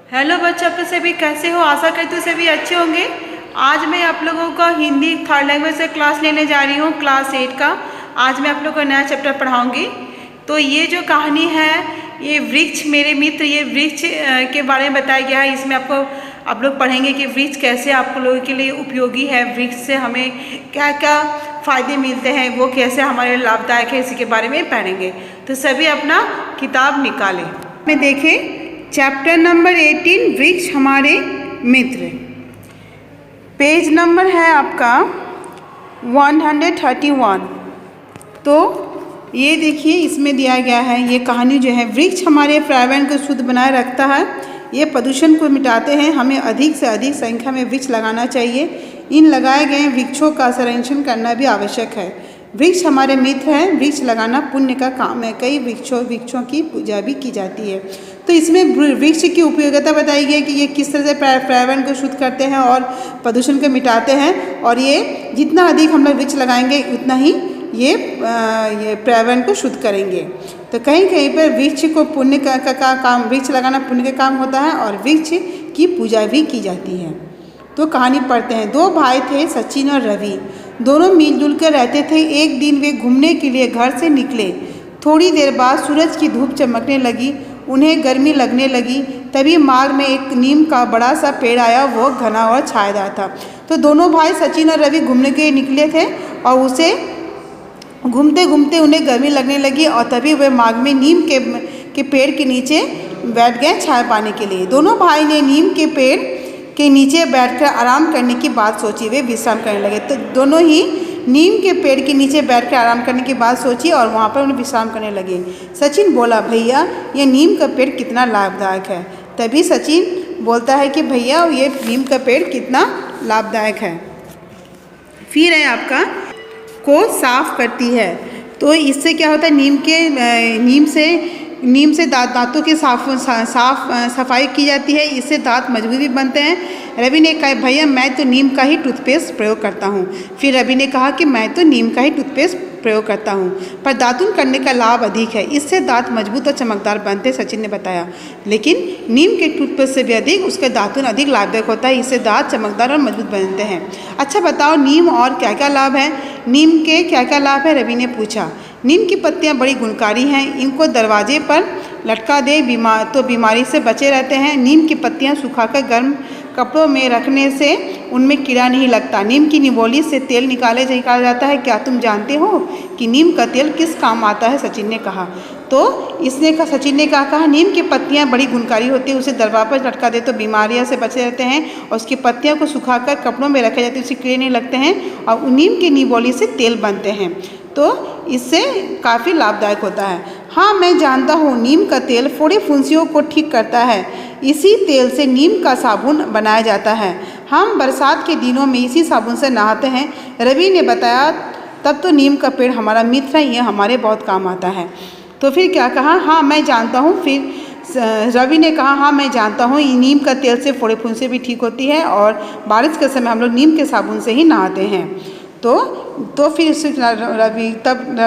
Hello बच्चों, आप लोग सभी कैसे हो? आशा करती हूँ सभी अच्छे होंगे। आज मैं आप लोगों का हिंदी थर्ड लैंग्वेज से क्लास लेने जा रही हूँ, क्लास 8 का। आज मैं आप लोगों को नया चैप्टर पढ़ाऊँगी। तो ये जो कहानी है, ये वृक्ष मेरे मित्र, ये वृक्ष के बारे में बताया गया है। इसमें आप लोग पढ़ेंगे कि वृक्ष कैसे आप लोगों के लिए उपयोगी है, वृक्ष से हमें क्या क्या फ़ायदे मिलते हैं, वो कैसे हमारे लिए लाभदायक है, इसी के बारे में पढ़ेंगे। तो सभी अपना किताब निकालें। में देखें चैप्टर नंबर 18, वृक्ष हमारे मित्र। पेज नंबर है आपका 131। तो ये देखिए, इसमें दिया गया है ये कहानी जो है, वृक्ष हमारे पर्यावरण को शुद्ध बनाए रखता है, ये प्रदूषण को मिटाते हैं। हमें अधिक से अधिक संख्या में वृक्ष लगाना चाहिए। इन लगाए गए वृक्षों का संरक्षण करना भी आवश्यक है। वृक्ष हमारे मित्र हैं। वृक्ष लगाना पुण्य का काम है। कई वृक्षों की पूजा भी की जाती है। तो इसमें वृक्ष की उपयोगिता बताई गई है कि ये किस तरह से पर्यावरण को शुद्ध करते हैं और प्रदूषण को मिटाते हैं। और ये जितना अधिक हम लोग वृक्ष लगाएंगे उतना ही ये पर्यावरण को शुद्ध करेंगे। तो कहीं कहीं पर वृक्ष को पुण्य का काम, वृक्ष लगाना पुण्य का काम होता है और वृक्ष की पूजा भी की जाती है। तो कहानी पढ़ते हैं। दो भाई थे, सचिन और रवि। दोनों मिलजुल कर रहते थे। एक दिन वे घूमने के लिए घर से निकले। थोड़ी देर बाद सूरज की धूप चमकने लगी, उन्हें गर्मी लगने लगी। तभी मार्ग में एक नीम का बड़ा सा पेड़ आया। वो घना और छायादार था। तो दोनों भाई सचिन और रवि घूमने के लिए निकले थे और उसे घूमते घूमते उन्हें गर्मी लगने लगी और तभी वे मार्ग में नीम के पेड़ के नीचे बैठ गए छाया पाने के लिए। दोनों भाई ने नीम के पेड़ के नीचे बैठकर आराम करने की बात सोची। वे विश्राम करने लगे। तो दोनों ही नीम के पेड़ के नीचे बैठकर आराम करने की बात सोची और वहाँ पर उन्हें विश्राम करने लगे। सचिन बोला, भैया ये नीम का पेड़ कितना लाभदायक है। तभी सचिन बोलता है कि भैया ये नीम का पेड़ कितना लाभदायक है। फिर है आपका को साफ करती है। तो इससे क्या होता है, नीम से दांतों की सफाई की जाती है। इससे दांत मजबूत भी बनते हैं। रवि ने कहा, भैया मैं तो नीम का ही टूथपेस्ट प्रयोग करता हूँ। फिर रवि ने कहा कि मैं तो नीम का ही टूथपेस्ट प्रयोग करता हूँ, पर दातुन करने का लाभ अधिक है। इससे दांत मजबूत और चमकदार बनते, सचिन ने बताया। लेकिन नीम के टूथपेस्ट से भी अधिक उसका दातुन अधिक लाभदायक होता है। इससे दांत चमकदार और मजबूत बनते हैं। अच्छा बताओ, नीम और क्या क्या लाभ है? नीम के क्या क्या लाभ है, रवि ने पूछा। नीम की पत्तियां बड़ी गुणकारी हैं। इनको दरवाजे पर लटका दे तो बीमारी से बचे रहते हैं। नीम की पत्तियां सुखाकर गर्म कपड़ों में रखने से उनमें कीड़ा नहीं लगता। नीम की निबोली से तेल निकाला जाता है। क्या तुम जानते हो कि नीम का तेल किस काम आता है? सचिन ने कहा। तो सचिन ने कहा नीम की पत्तियां बड़ी गुणकारी होती है। उसे दरवाजे पर लटका दे तो बीमारियों से बचे रहते हैं और उसकी पत्तियों को सुखाकर कपड़ों में रखे जाते हैं। उससे कीड़े नहीं लगते हैं और नीम की निबोली से तेल बनते हैं। तो इससे काफ़ी लाभदायक होता है। हाँ, मैं जानता हूँ नीम का तेल फोड़े फुंसियों को ठीक करता है। इसी तेल से नीम का साबुन बनाया जाता है। हम बरसात के दिनों में इसी साबुन से नहाते हैं, रवि ने बताया। तब तो नीम का पेड़ हमारा मित्र है, ये हमारे बहुत काम आता है। तो फिर क्या कहा? हाँ मैं जानता हूँ। फिर रवि ने कहा, हाँ मैं जानता हूँ नीम का तेल से फोड़े फुंसी भी ठीक होती है और बारिश के समय हम लोग नीम के साबुन से ही नहाते हैं। तो फिर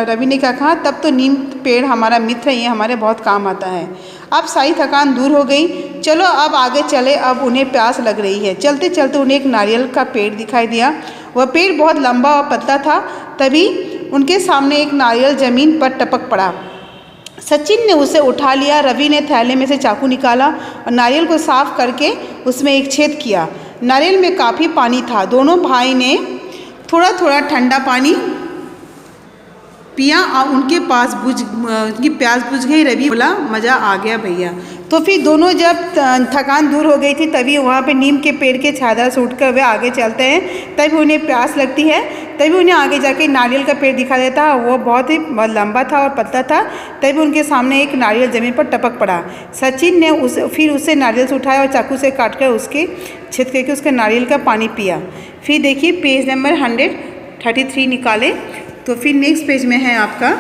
रवि ने क्या कहा? तब तो नीम पेड़ हमारा मित्र है, ये हमारे बहुत काम आता है। अब सारी थकान दूर हो गई। चलो अब आगे चले। अब उन्हें प्यास लग रही है। चलते चलते उन्हें एक नारियल का पेड़ दिखाई दिया। वह पेड़ बहुत लंबा और पतला था। तभी उनके सामने एक नारियल जमीन पर टपक पड़ा। सचिन ने उसे उठा लिया। रवि ने थैले में से चाकू निकाला और नारियल को साफ करके उसमें एक छेद किया। नारियल में काफ़ी पानी था। दोनों भाई ने थोड़ा थोड़ा ठंडा पानी पिया और उनकी प्यास बुझ गई। रवि बोला, मज़ा आ गया भैया। तो फिर दोनों जब थकान दूर हो गई थी तभी वहाँ पे नीम के पेड़ के छाया से उठकर वे आगे चलते हैं। तभी उन्हें प्यास लगती है। तभी उन्हें आगे जाके नारियल का पेड़ दिखा देता है। वो बहुत लंबा था और पतला था। तभी उनके सामने एक नारियल ज़मीन पर टपक पड़ा। सचिन ने उसे नारियल से उठाया और चाकू से काट कर उसके छेद करके उसके नारियल का पानी पिया। फिर देखिए पेज नंबर 133 निकाले। तो फिर नेक्स्ट पेज में है आपका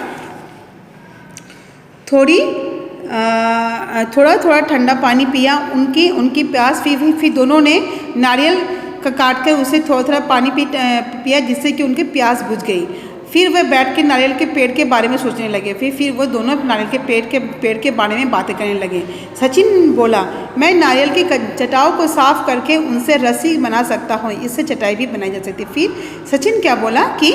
थोड़ा थोड़ा ठंडा पानी पिया। उनकी प्यास फिर दोनों ने नारियल का काट कर उसे थोड़ा थोड़ा पानी पिया जिससे कि उनकी प्यास बुझ गई। फिर वे बैठ के नारियल के पेड़ के बारे में सोचने लगे। फिर वो दोनों नारियल के पेड़ के बारे में बातें करने लगे। सचिन बोला, मैं नारियल की चटाओं को साफ करके उनसे रस्सी बना सकता हूँ, इससे चटाई भी बनाई जा सकती है। फिर सचिन क्या बोला कि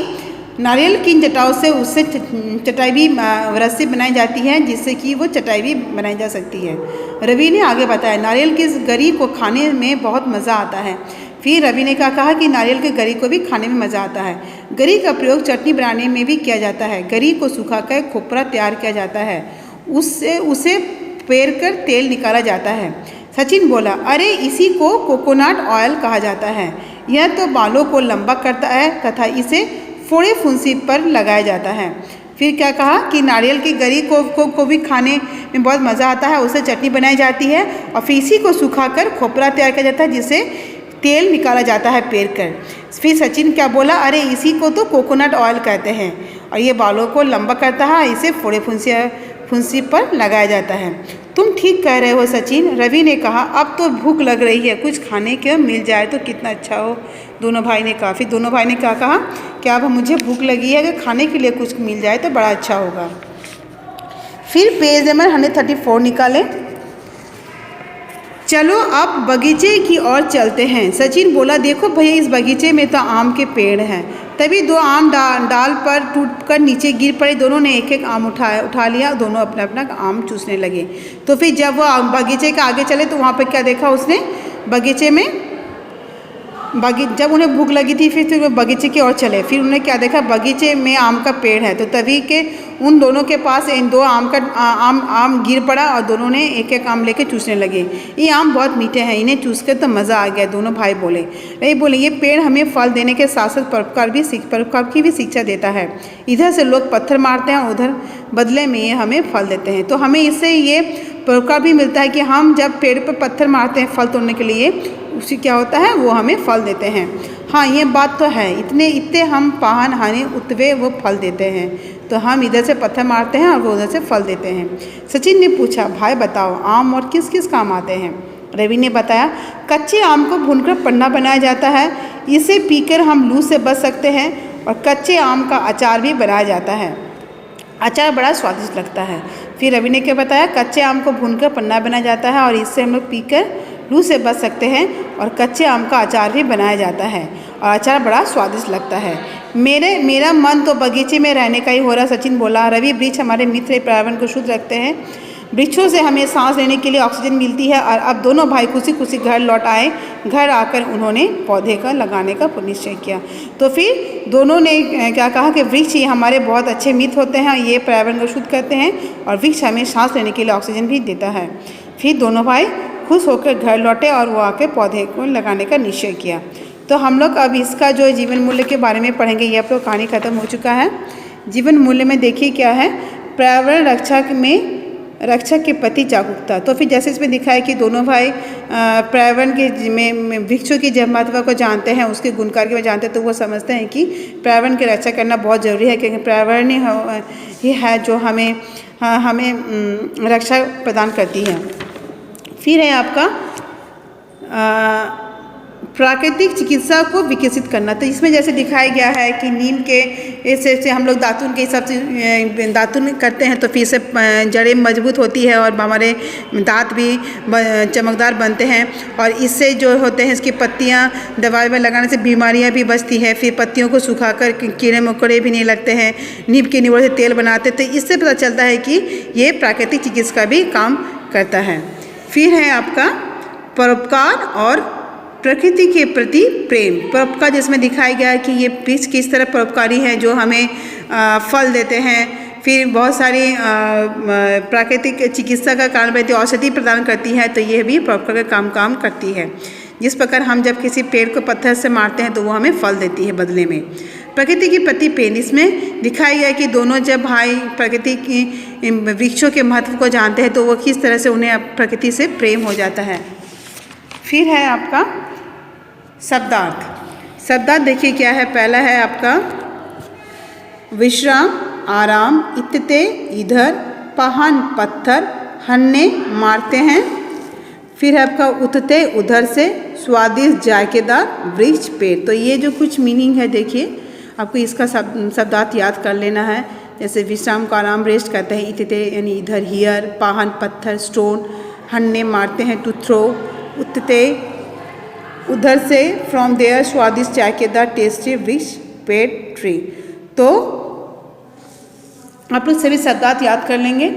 नारियल की चटाओं से उससे चटाई भी रस्सी बनाई जाती है, जिससे कि वो चटाई भी बनाई जा सकती है। रवि ने आगे बताया, नारियल की गरी को खाने में बहुत मज़ा आता है। फिर रवि ने कहा कि नारियल के गरी को भी खाने में मज़ा आता है। गरी का प्रयोग चटनी बनाने में भी किया जाता है। गरी को सुखाकर खोपरा तैयार किया जाता है, उसे पेर कर तेल निकाला जाता है। सचिन बोला, अरे इसी को कोकोनट ऑयल कहा जाता है। यह तो बालों को लंबा करता है तथा इसे फोड़े फुंसी पर लगाया जाता है। फिर क्या कहा कि नारियल की गरी को भी खाने में बहुत मज़ा आता है, उससे चटनी बनाई जाती है और फिर इसी को सुखाकर खोपरा तैयार किया जाता है, जिससे तेल निकाला जाता है पेर कर। फिर सचिन क्या बोला, अरे इसी को तो कोकोनट ऑयल कहते हैं और ये बालों को लंबा करता है, इसे फोड़े फुंसी पर लगाया जाता है। तुम ठीक कह रहे हो सचिन, रवि ने कहा। अब तो भूख लग रही है, कुछ खाने के मिल जाए तो कितना अच्छा हो, दोनों भाई ने कहा। फिर दोनों भाई ने क्या कहा कि अब मुझे भूख लगी है, अगर खाने के लिए कुछ मिल जाए तो बड़ा अच्छा होगा। फिर पेज नंबर 134 निकाले। चलो अब बगीचे की ओर चलते हैं। सचिन बोला, देखो भैया, इस बगीचे में तो आम के पेड़ हैं। तभी दो आम डाल पर टूटकर नीचे गिर पड़े। दोनों ने एक एक आम उठा लिया, दोनों अपना अपना आम चूसने लगे। तो फिर जब वो बगीचे के आगे चले तो वहाँ पर क्या देखा उसने, बगीचे में जब उन्हें भूख लगी थी फिर वो बगीचे की ओर चले। फिर उन्हें क्या देखा, बगीचे में आम का पेड़ है। तो तभी के उन दोनों के पास इन दो आम गिर पड़ा और दोनों ने एक एक आम लेके चूसने लगे। ये आम बहुत मीठे हैं, इन्हें चूस कर तो मज़ा आ गया, दोनों भाई बोले। नहीं बोले, ये पेड़ हमें फल देने के साथ साथ परोपकार की भी शिक्षा देता है। इधर से लोग पत्थर मारते हैं, उधर बदले में ये हमें फल देते हैं। तो हमें इससे ये परोपकार भी मिलता है कि हम जब पेड़ पर पत्थर मारते हैं फल तोड़ने के लिए, उसी क्या होता है, वो हमें फल देते हैं। हाँ, ये बात तो है, इतने हम पाहन हानि उतवे वो फल देते हैं। तो हम इधर से पत्थर मारते हैं और वो उधर से फल देते हैं। सचिन ने पूछा, भाई बताओ, आम और किस किस काम आते हैं? रवि ने बताया, कच्चे आम को भूनकर पन्ना बनाया जाता है, इसे पीकर हम लू से बच सकते हैं। और कच्चे आम का अचार भी बनाया जाता है, अचार बड़ा स्वादिष्ट लगता है। फिर रवि ने क्या बताया, कच्चे आम को भूनकर पन्ना बनाया जाता है और इससे हम लोग पीकर लू से बच सकते हैं। और कच्चे आम का अचार भी बनाया जाता है और अचार बड़ा स्वादिष्ट लगता है। मेरा मन तो बगीचे में रहने का ही हो रहा, सचिन बोला। रवि, वृक्ष हमारे मित्र, पर्यावरण को शुद्ध रखते हैं। वृक्षों से हमें सांस लेने के लिए ऑक्सीजन मिलती है। और अब दोनों भाई खुशी खुशी घर लौट आए। घर आकर उन्होंने पौधे का लगाने का निश्चय किया। तो फिर दोनों ने क्या कहा कि वृक्ष ये हमारे बहुत अच्छे मित्र होते हैं, ये पर्यावरण को शुद्ध करते हैं और वृक्ष हमें सांस लेने के लिए ऑक्सीजन भी देता है। फिर दोनों भाई खुश होकर घर लौटे और वो आके पौधे को लगाने का निश्चय किया। तो हम लोग अब इसका जो जीवन मूल्य के बारे में पढ़ेंगे। ये अब तो कहानी खत्म हो चुका है। जीवन मूल्य में देखिए क्या है, पर्यावरण रक्षा के प्रति जागरूकता। तो फिर जैसे इसमें दिखा है कि दोनों भाई पर्यावरण के में वृक्षों की जब महत्व को जानते हैं, उसके गुणकार के जानते हैं, तो वो समझते हैं कि पर्यावरण की रक्षा करना बहुत ज़रूरी है, क्योंकि पर्यावरण ही है जो हमें रक्षा प्रदान करती है। फिर है आपका प्राकृतिक चिकित्सा को विकसित करना। तो इसमें जैसे दिखाया गया है कि नीम के से हम लोग दातुन के हिसाब से दातुन करते हैं, तो फिर से जड़ें मजबूत होती है और हमारे दांत भी चमकदार बनते हैं। और इससे जो होते हैं, इसकी पत्तियां दवाई में लगाने से बीमारियां भी बचती है। फिर पत्तियों को सुखाकर कीड़े मकोड़े भी नहीं लगते हैं। नीम के निवड़ से तेल बनाते, तो इससे पता चलता है कि ये प्राकृतिक चिकित्सा का भी काम करता है। फिर है आपका परोपकार और प्रकृति के प्रति प्रेम। परोपकार जिसमें दिखाया गया है कि ये वृक्ष किस तरह परोपकारी है, जो हमें फल देते हैं। फिर बहुत सारी प्राकृतिक चिकित्सा का कारण बनती है, औषधि प्रदान करती है, तो ये भी परोपकार का काम करती है। जिस प्रकार हम जब किसी पेड़ को पत्थर से मारते हैं तो वो हमें फल देती है बदले में। प्रकृति के प्रति प्रेम, इसमें दिखाया गया है कि दोनों जब भाई प्रकृति की वृक्षों के महत्व को जानते हैं तो वो किस तरह से उन्हें प्रकृति से प्रेम हो जाता है। फिर है आपका शब्दार्थ देखिए क्या है। पहला है आपका विश्राम, आराम, इत्ते, इधर, पहान, पत्थर, हन्ने, मारते हैं। फिर है आपका उठते, उधर से, स्वादिष्ट, जायकेदार, वृक्ष, पेड़। तो ये जो कुछ मीनिंग है देखिए, आपको इसका शब्दार्थ याद कर लेना है। जैसे विश्राम का आराम रेस्ट कहते हैं इतते, यानी इधर हियर, पाहन पत्थर स्टोन, हन्ने मारते हैं टू थ्रो, उत्ते उधर से, फ्रॉम देयर स्वादिष्ट चायकेदार टेस्टी वृक्ष पेड़ ट्री। तो आप लोग सभी शब्दार्थ याद कर लेंगे।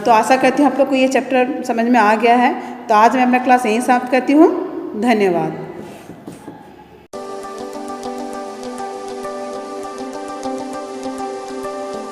तो आशा करती हूँ आप लोग को ये चैप्टर समझ में आ गया है। तो आज मैं अपना क्लास यहीं समाप्त करती हूँ। धन्यवाद।